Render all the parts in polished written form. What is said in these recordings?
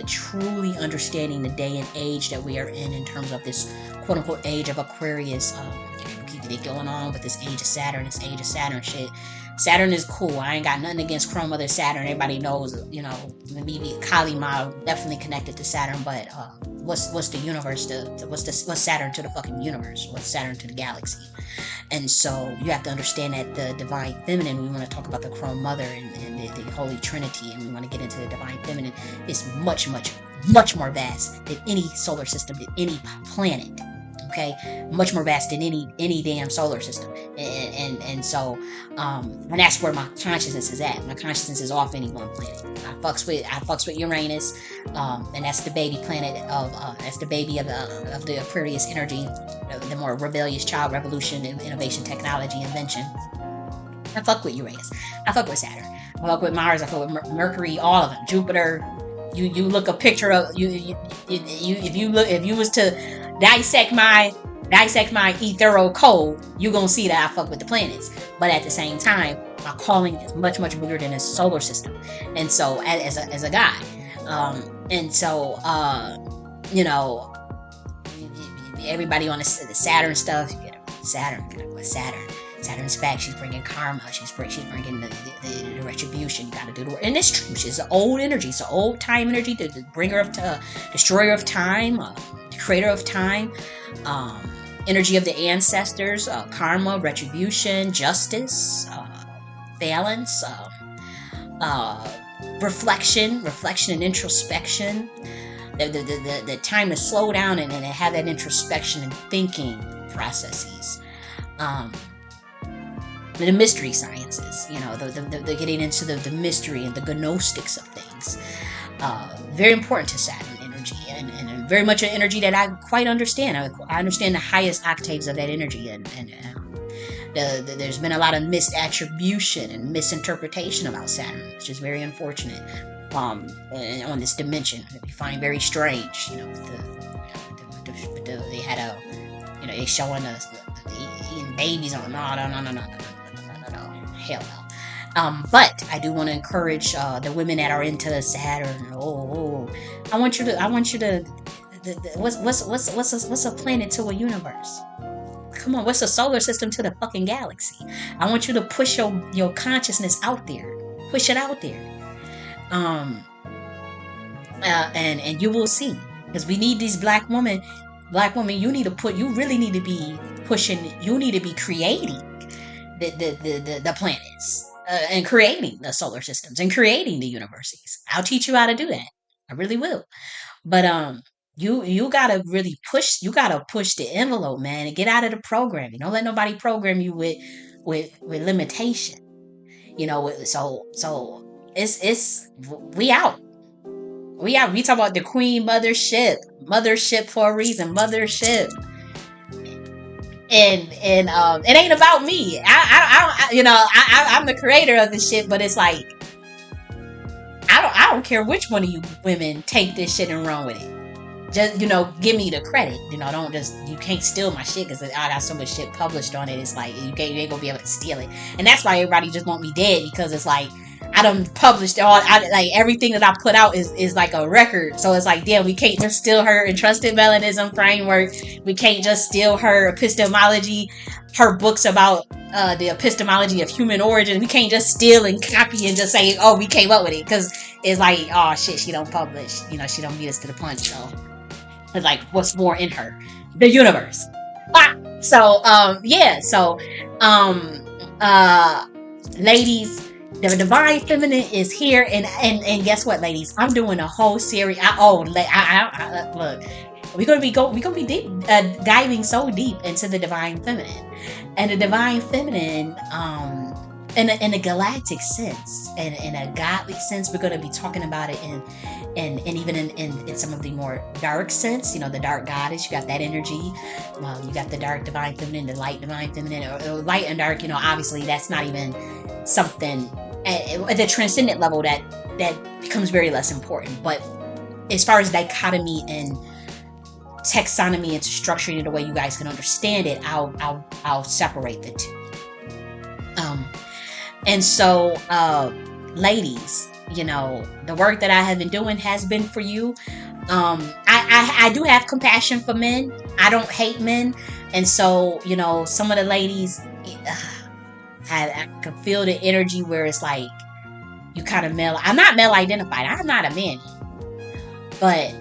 but truly understanding the day and age that we are in terms of this quote unquote age of Aquarius. Keep it going on with this age of Saturn, this age of Saturn shit. Saturn is cool. I ain't got nothing against Chrome Mother Saturn. Everybody knows, you know, maybe Kali Ma definitely connected to Saturn, but what's the universe what's Saturn to the fucking universe? What's Saturn to the galaxy? And so you have to understand that the divine feminine, we want to talk about the Chrome Mother and the Holy Trinity, and we want to get into the divine feminine, is much more vast than any solar system, than any planet. Okay, much more vast than any damn solar system, and so and that's where my consciousness is at. My consciousness is off any one planet. I fucks with Uranus, and that's the baby planet of that's the baby of the Aquarius energy, the more rebellious child, revolution, innovation, technology, invention. I fuck with Uranus. I fuck with Saturn. I fuck with Mars. I fuck with Mercury. All of them. Jupiter. You look a picture of if you was to dissect my ethereal code, you're gonna see that I fuck with the planets. But at the same time, my calling is much bigger than this solar system. And so as a guy, and so you know, everybody on the Saturn stuff, you get Saturn. Saturn's back. She's bringing karma. She's bringing the retribution. You got to do the work. And it's true. She's an old energy. It's an old time energy. The bringer of destroyer of time, creator of time, energy of the ancestors, karma, retribution, justice, balance, reflection and introspection. The time to slow down and have that introspection and thinking processes. The mystery sciences, you know, the getting into the mystery and the gnostics of things. Very important to Saturn energy, and very much an energy that I quite understand. I understand the highest octaves of that energy, and there's been a lot of misattribution and misinterpretation about Saturn, which is very unfortunate. On this dimension, that we find very strange. You know, they had a, you know, they showing us eating babies on no, hell no. But I do want to encourage the women that are into Saturn. I want you to what's a planet to a universe? Come on, what's a solar system to the fucking galaxy? I want you to push your consciousness out there. Push it out there. And you will see, because we need these black women. You really need to be pushing. You need to be creating the planets, and creating the solar systems, and creating the universes. I'll teach you how to do that. I really will. But you gotta really push. You gotta push the envelope, man, and get out of the programming. Don't let nobody program you with limitation. You know. So it's we out. We talk about the Queen mothership for a reason. Mothership. And it ain't about me. I'm the creator of this shit, but it's like I don't care which one of you women take this shit and run with it. Just, you know, give me the credit. You know, you can't steal my shit because I got so much shit published on it. It's like you ain't gonna be able to steal it, and that's why everybody just want me dead, because it's like I done published everything that I put out is like a record. So it's like, damn, we can't just steal her entrusted melanism framework. We can't just steal her epistemology, her books about the epistemology of human origin. We can't just steal and copy and just say, oh, we came up with it, because it's like, oh shit, she don't publish. You know, she don't beat us to the punch. So it's like, what's more in her? The universe. Ladies, the divine feminine is here, and guess what, ladies? I'm doing a whole series. Look, we're gonna be deep, diving so deep into the divine feminine, and the divine feminine, in a galactic sense, and in a godly sense. We're gonna be talking about it and even in some of the more dark sense. You know, the dark goddess. You got that energy. You got the dark divine feminine, the light divine feminine, or light and dark. You know, obviously that's not even something at the transcendent level that becomes very less important. But as far as dichotomy and taxonomy and structuring it the way you guys can understand it, I'll separate the two. And so ladies, the work that I have been doing has been for you. I do have compassion for men. I don't hate men. And so, some of the ladies, I can feel the energy where it's like, you kind of I'm not male identified. I'm not a man. But,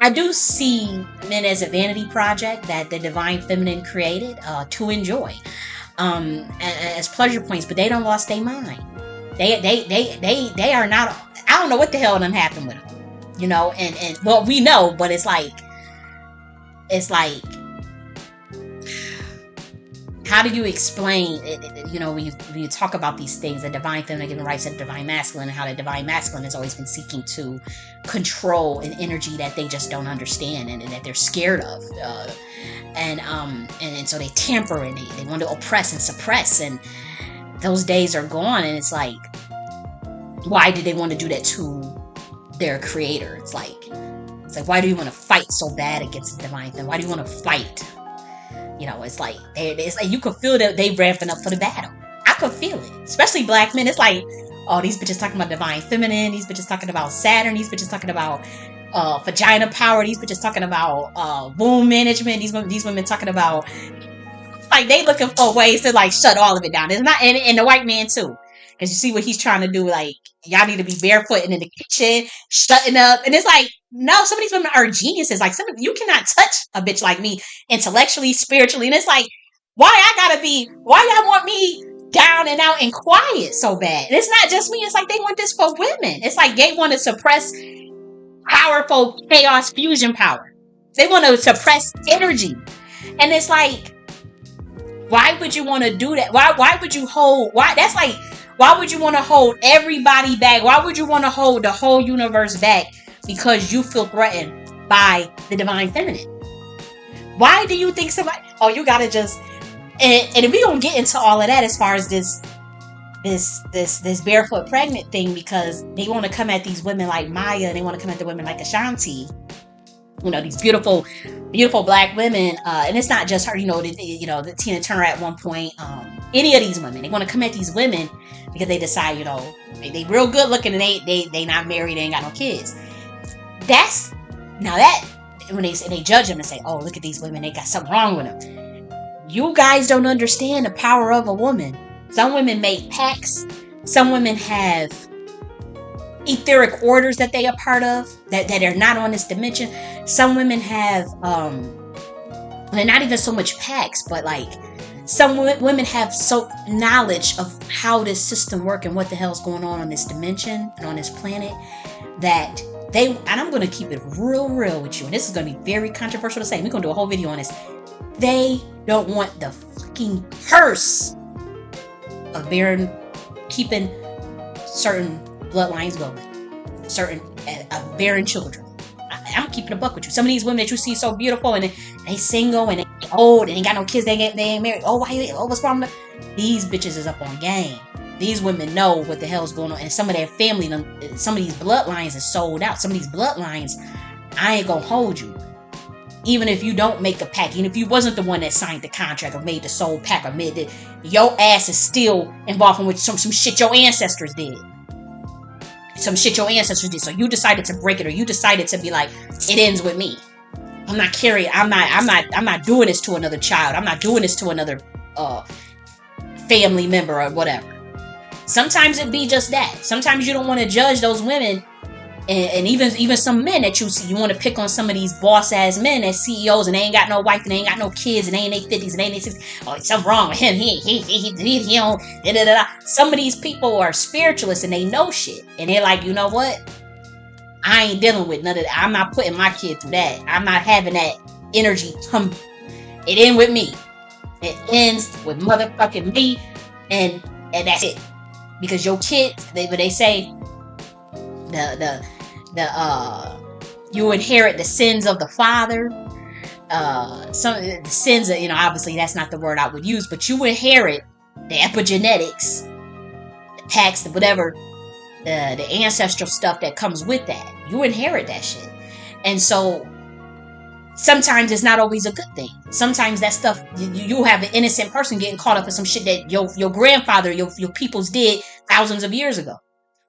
I do see men as a vanity project that the divine feminine created, to enjoy, as pleasure points, but they don't lost their mind. They are not. I don't know what the hell done happened with them, and well, we know, but it's like, how do you explain it, when you talk about these things, the divine feminine giving rights to the divine masculine, and how the divine masculine has always been seeking to control an energy that they just don't understand, and that they're scared of, and so they tamper, and they want to oppress and suppress, and those days are gone. And it's like, why did they want to do that to their creator? It's like, why do you want to fight so bad against the divine thing? Why do you want to fight? It's like, you could feel that they ramping up for the battle. I could feel it, especially black men. It's like, oh, these bitches talking about divine feminine. These bitches talking about Saturn. These bitches talking about vagina power. These bitches talking about womb management. These women talking about, like, they looking for ways to, like, shut all of it down. It's not, and the white man too, because you see what he's trying to do. Like, y'all need to be barefoot and in the kitchen, shutting up. And it's like, no, some of these women are geniuses. Like, you cannot touch a bitch like me intellectually, spiritually. And it's like, why y'all want me down and out and quiet so bad? And it's not just me. It's like, they want this for women. It's like, they want to suppress powerful chaos fusion power. They want to suppress energy. And it's like, why would you want to do that? Why would you hold, that's like, why would you want to hold everybody back? Why would you want to hold the whole universe back because you feel threatened by the divine feminine? Why do you think somebody, you gotta just, and we don't get into all of that as far as this barefoot pregnant thing, because they want to come at these women like Maya, and they want to come at the women like Ashanti, these beautiful black women, and it's not just her, the Tina Turner at one point, any of these women, they want to come at these women because they decide, they real good looking, and they not married, they ain't got no kids. That's, now that, when they judge them and say, oh, look at these women, they got something wrong with them. You guys don't understand the power of a woman. Some women make pacts. Some women have etheric orders that they are part of, that are not on this dimension. Some women have, they're not even so much pacts, but like, some women have so knowledge of how this system works and what the hell's going on this dimension and on this planet, that and I'm going to keep it real with you, and this is going to be very controversial to say, we're going to do a whole video on this. They don't want the fucking curse of keeping certain bloodlines going, certain bearing children. I'm keeping a buck with you. Some of these women that you see so beautiful, and they single, and they old, and ain't got no kids, they ain't married. Oh, what's wrong with them? These bitches is up on game. These women know what the hell's going on, and some of their family, some of these bloodlines is sold out. Some of these bloodlines, I ain't gonna hold you. Even if you don't make a pact, even if you wasn't the one that signed the contract or made the soul pact, or made it, your ass is still involved in some shit your ancestors did. Some shit your ancestors did. So you decided to break it, or you decided to be like, it ends with me. I'm not carrying. I'm not doing this to another child. I'm not doing this to another family member or whatever. Sometimes it be just that. Sometimes you don't want to judge those women, and even some men that you see. You want to pick on some of these boss ass men as CEOs, and they ain't got no wife, and they ain't got no kids, and they ain't in their 50s, and they ain't in their 60s. Oh, something wrong with him. He don't. Da, da, da. Some of these people are spiritualists, and they know shit, and they're like, you know what? I ain't dealing with none of that. I'm not putting my kid through that. I'm not having that energy come. It ends with me. It ends with motherfucking me, and that's it. Because your kids, they say you inherit the sins of the father. Some of the sins that, obviously that's not the word I would use, but you inherit the epigenetics, the pacts, whatever, the ancestral stuff that comes with that. You inherit that shit. And so sometimes it's not always a good thing. Sometimes that stuff, you have an innocent person getting caught up in some shit that your grandfather, your peoples did thousands of years ago.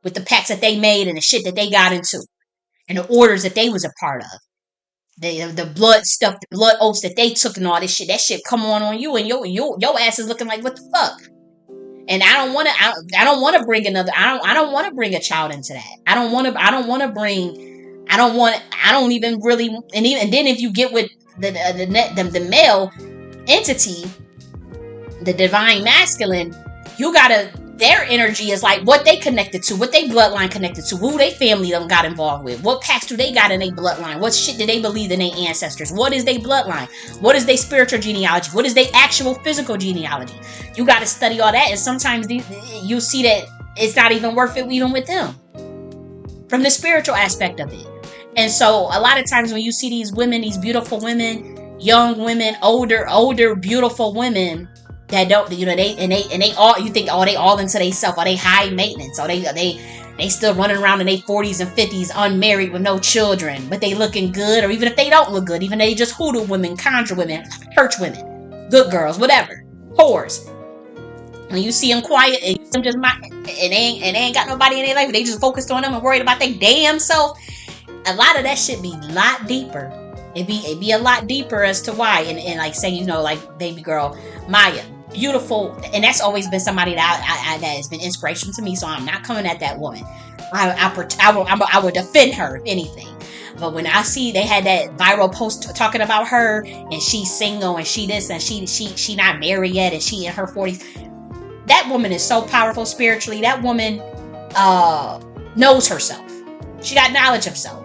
with the pacts that they made and the shit that they got into and the orders that they was a part of. The blood stuff, the blood oaths that they took and all this shit. That shit come on you, and your ass is looking like, what the fuck? And I don't want to. I don't want to bring another. I don't want to bring a child into that. I don't want to. I don't want to bring. I don't want. I don't even really. And then if you get with the male entity, the divine masculine, you gotta. Their energy is like what they connected to, what they bloodline connected to, who they family them got involved with, what pacts do they got in their bloodline, what shit do they believe in their ancestors, what is their bloodline, what is their spiritual genealogy, what is their actual physical genealogy. You got to study all that, and sometimes you see that it's not even worth it even with them from the spiritual aspect of it. And so a lot of times when you see these women, these beautiful women, young women, older beautiful women that don't, they all, you think, oh, they all into they self, or they high maintenance, or they still running around in their 40s and 50s unmarried with no children, but they looking good. Or even if they don't look good, even they just hoodoo women, conjure women, church women, good girls, whatever, whores. When you see them quiet and them just and they ain't got nobody in their life, they just focused on them and worried about their damn self. A lot of that shit be a lot deeper. It be a lot deeper as to why. And like say, like baby girl Maya, beautiful, and that's always been somebody that that has been inspirational to me. So I'm not coming at that woman. I would defend her if anything. But when I see they had that viral post talking about her and she's single and she this and she not married yet and she in her 40s, that woman is so powerful spiritually. That woman knows herself. She got knowledge of self.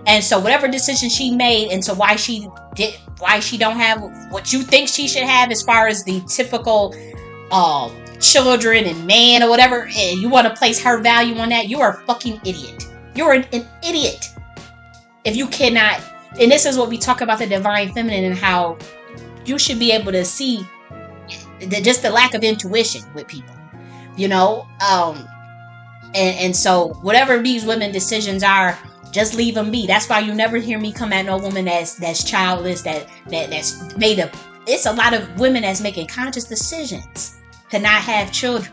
And so whatever decision she made into why she don't have what you think she should have as far as the typical children and man or whatever, and you want to place her value on that, you are a fucking idiot. You're an idiot. If you cannot, and this is what we talk about the divine feminine and how you should be able to see just the lack of intuition with people, and so whatever these women decisions are, just leave them be. That's why you never hear me come at no woman that's childless, that's made up. It's a lot of women that's making conscious decisions to not have children.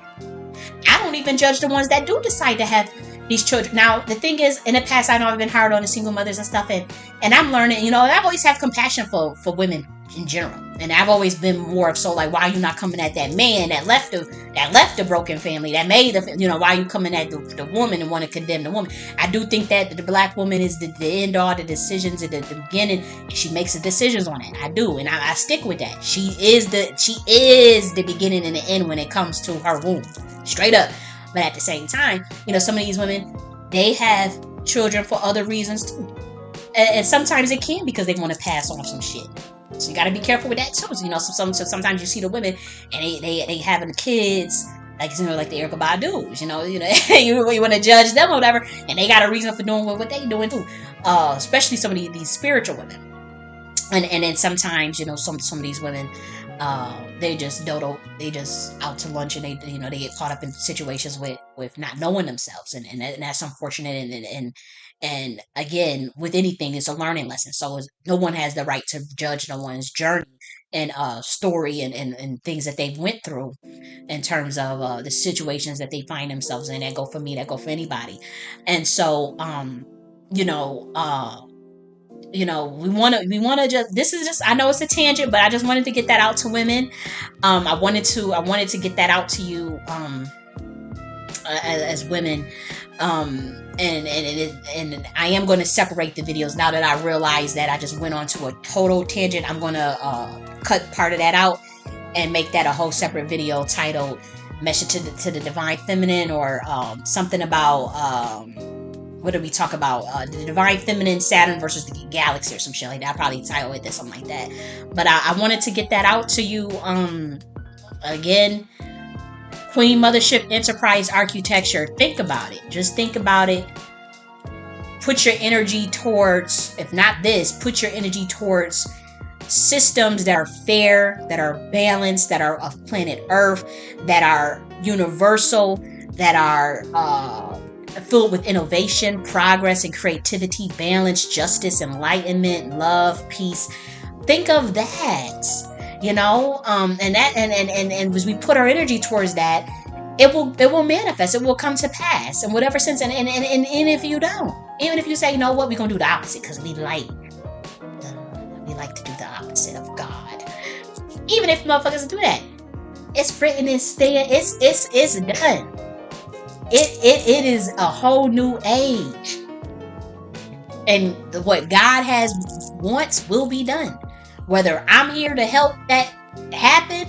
I don't even judge the ones that do decide to have these children. Now, the thing is, in the past, I know I've been hard on the single mothers and stuff, and I'm learning, I've always had compassion for women in general. And I've always been more of so like, why are you not coming at that man that left the broken family, that made the, why are you coming at the woman and want to condemn the woman? I do think that the black woman is the end all the decisions at the beginning. She makes the decisions on it. I do, and I stick with that. She is the beginning and the end when it comes to her womb, straight up. But at the same time, some of these women, they have children for other reasons too, and sometimes it can because they want to pass on some shit. So you got to be careful with that too. So sometimes you see the women and they having the kids like like the Erykah Badu's. You want to judge them or whatever, and they got a reason for doing what they doing too. Especially some of these spiritual women, and then sometimes some of these women, they just dodo. They just out to lunch and they get caught up in situations with not knowing themselves, and that's unfortunate. And again, with anything, it's a learning lesson. So no one has the right to judge no one's journey and story and things that they've went through in terms of the situations that they find themselves in. That go for me, that go for anybody. And so, we want to just, this is just, I know it's a tangent, but I just wanted to get that out to women. I wanted to get that out to you, as women. And I am going to separate the videos now that I realize that I just went on to a total tangent. I'm going to cut part of that out and make that a whole separate video titled "Message to the Divine Feminine," or something about what did we talk about? The Divine Feminine, Saturn versus the Galaxy, or some shit like that. I'll probably title it something like that. But I wanted to get that out to you. Again, Queen Mothership Enterprise Architecture. Think about it. Just think about it. Put your energy towards, if not this, put your energy towards systems that are fair, that are balanced, that are of planet Earth, that are universal, that are filled with innovation, progress, and creativity, balance, justice, enlightenment, love, peace. Think of that. And as we put our energy towards that, it will manifest. It will come to pass in whatever sense. And if you don't, even if you say, you know what, we're gonna do the opposite because we like to do the opposite of God. Even if motherfuckers do that, it's written, it's there, it's done. It is a whole new age, and what God has wants will be done. Whether I'm here to help that happen,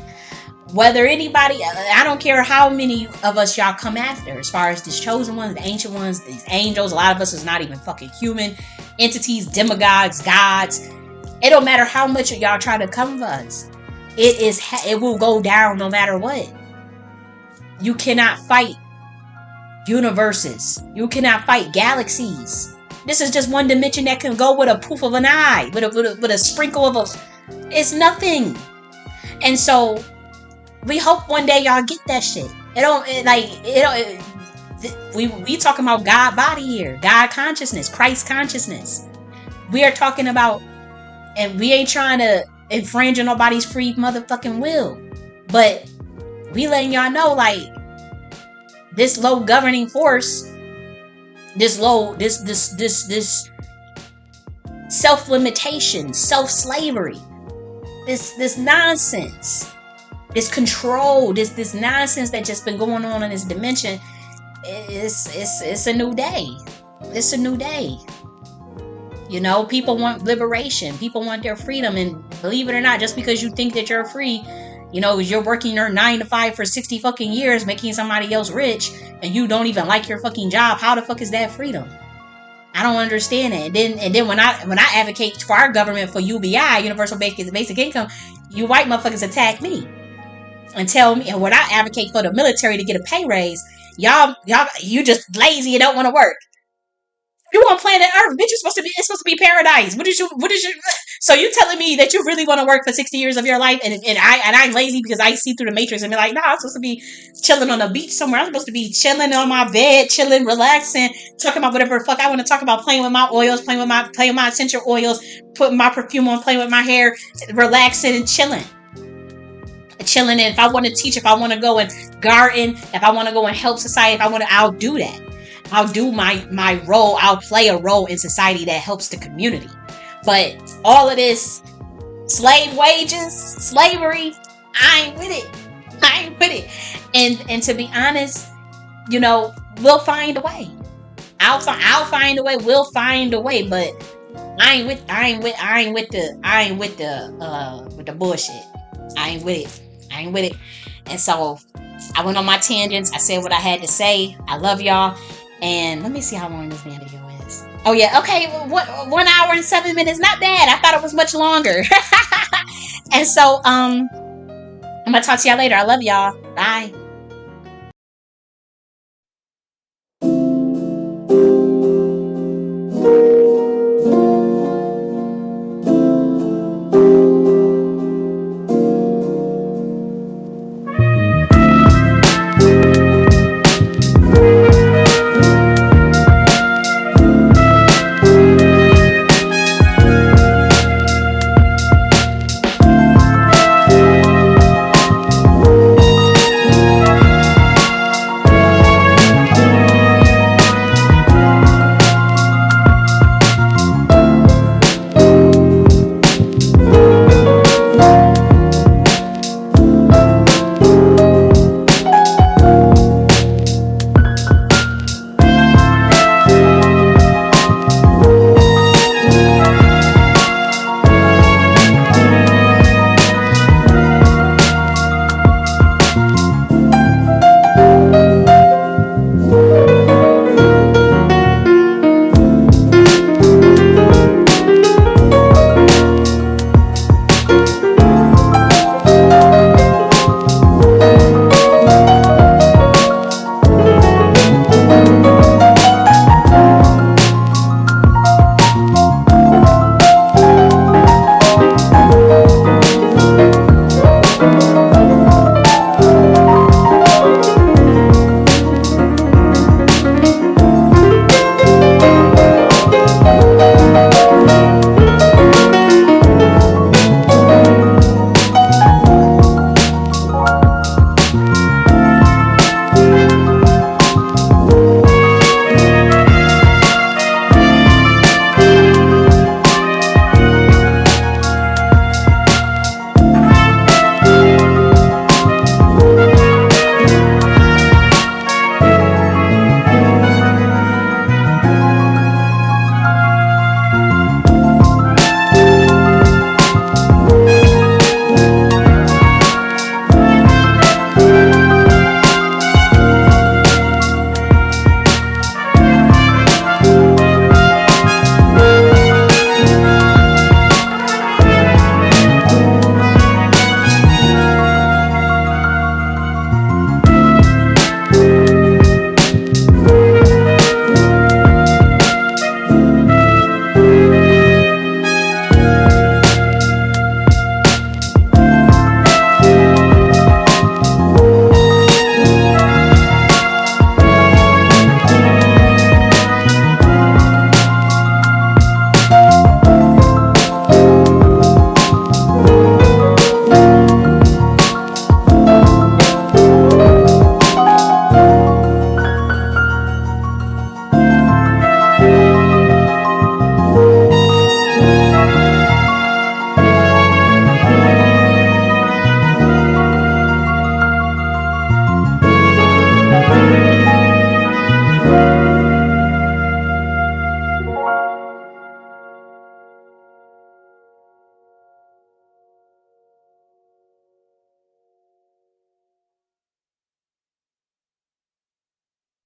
whether anybody, I don't care how many of us y'all come after, as far as these chosen ones, the ancient ones, these angels. A lot of us is not even fucking human entities, demagogues, gods. It don't matter how much of y'all try to come for us. It will go down no matter what. You cannot fight universes. You cannot fight galaxies. This is just one dimension that can go with a poof of an eye, with a sprinkle of a. It's nothing. And so we hope one day y'all get that shit. We talking about God body here, God consciousness, Christ consciousness. We are talking about, and we ain't trying to infringe on nobody's free motherfucking will, but we letting y'all know, like, this low governing force, this self-limitation, self-slavery, this nonsense, this control, this nonsense that just been going on in this dimension. It's a new day. It's a new day. You know, people want liberation. People want their freedom. And believe it or not, just because you think that you're free, you know, you're working your 9 to 5 for 60 fucking years, making somebody else rich, and you don't even like your fucking job. How the fuck is that freedom? I don't understand it. And then when I advocate for our government, for UBI, Universal Basic Income, you white motherfuckers attack me and tell me. And when I advocate for the military to get a pay raise, y'all, you just lazy and don't want to work. You on planet Earth, bitch. It's supposed to be paradise. What is you? So you telling me that you really want to work for 60 years of your life, and I'm lazy because I see through the matrix and be like, nah, I'm supposed to be chilling on the beach somewhere. I'm supposed to be chilling on my bed, chilling, relaxing, talking about whatever the fuck I want to talk about, playing with my oils, playing with my essential oils, putting my perfume on, playing with my hair, relaxing and chilling. And if I want to teach, if I want to go and garden, if I want to go and help society, I'll do that. I'll do my role. I'll play a role in society that helps the community. But all of this slave wages, slavery, I ain't with it. And to be honest, you know, we'll find a way. I'll find a way. We'll find a way. But I ain't with the bullshit. I ain't with it. And so I went on my tangents. I said what I had to say. I love y'all. And let me see how long this damn video is. Oh yeah, okay, 1 hour and 7 minutes. Not bad. I thought it was much longer. And so I'm gonna talk to y'all later. I love y'all. Bye.